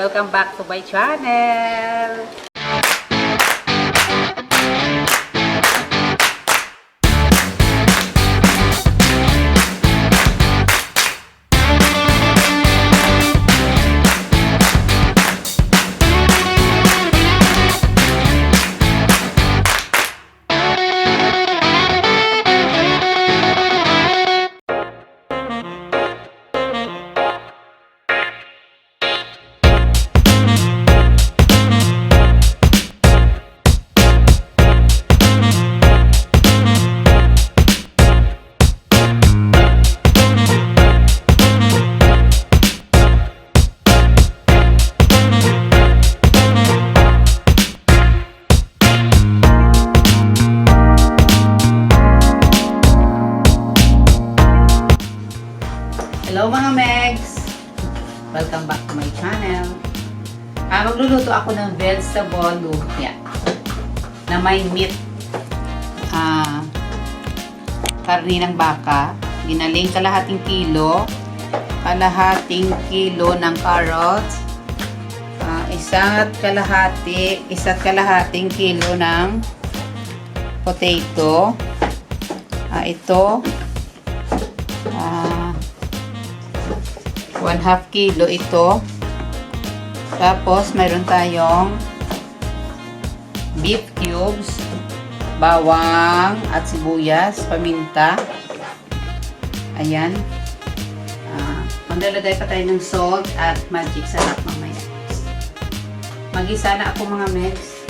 Welcome back to my channel! Hello mga Megs! Welcome back to my channel. Magluluto ako ng vegetable lumpia na may meat. Karni ng baka. Ginaling kalahating kilo ng carrots. Isa't kalahating kilo ng potato. Ito 1/2 kilo ito. Tapos mayroon tayong beef cubes, bawang at sibuyas, paminta. Ayan. Maglalagay pa tayo ng salt at magic sarap mamaya. Mag-isa na ako mga Megs.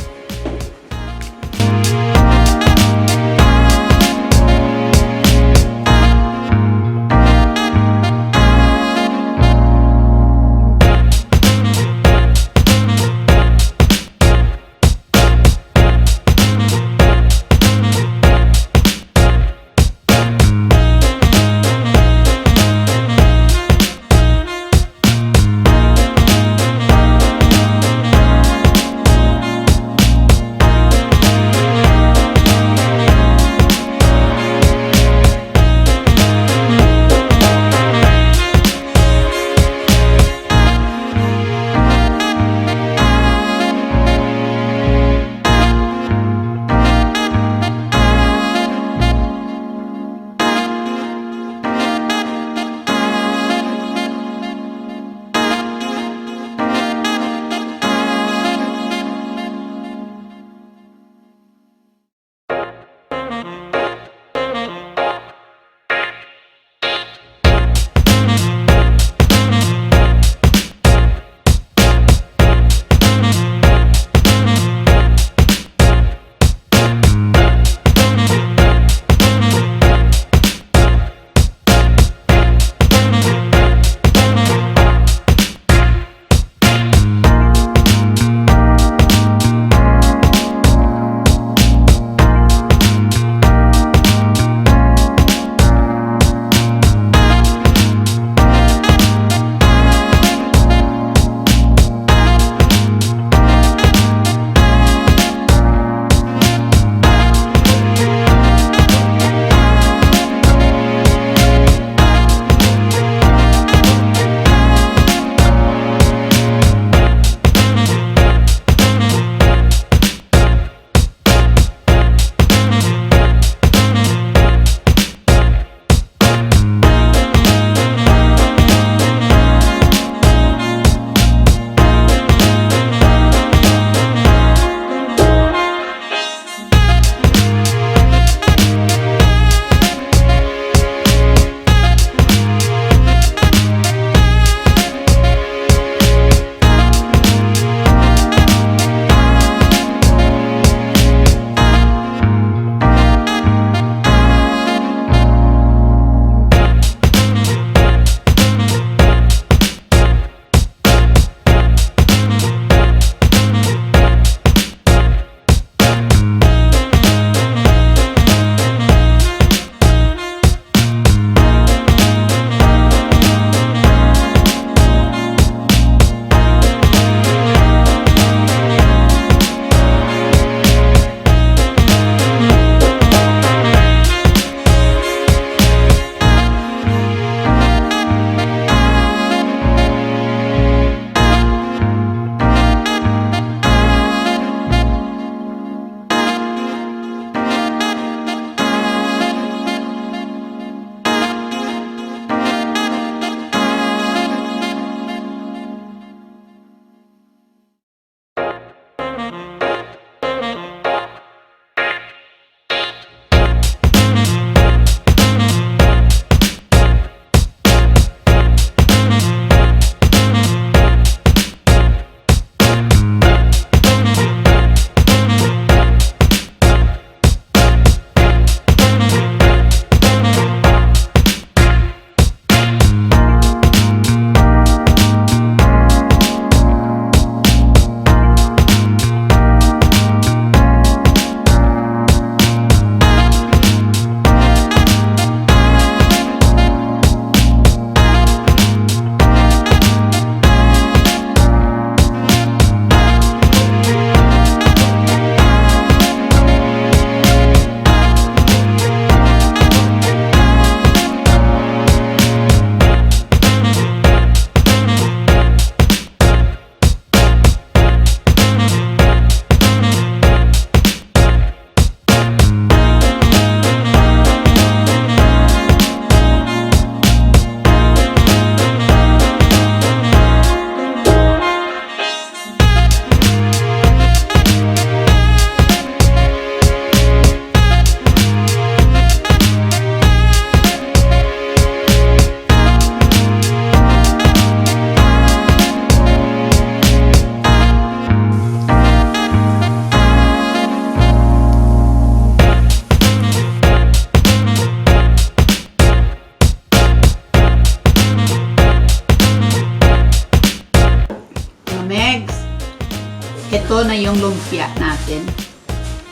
Luto na yung lumpia natin.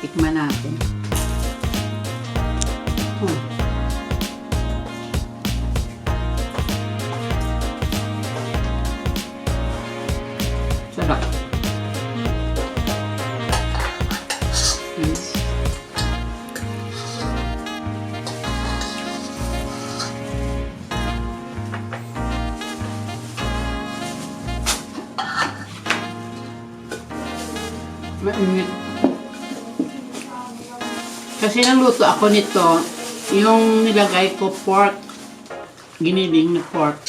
Tikman natin. Sarap. Mainit. Kasi naluto ako nito, yung nilagay ko pork, giniling na pork.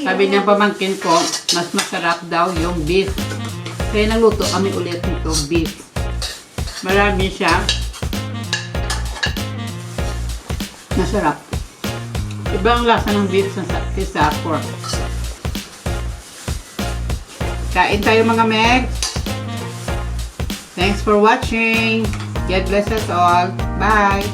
Sabi niya pamangkin ko, mas masarap daw yung beef. Kaya naluto kami ulit nito, beef. Marami siya. Masarap. Iba ang lasa ng beef sa pork. Kain tayo mga Megs. Thanks for watching. God bless us all. Bye.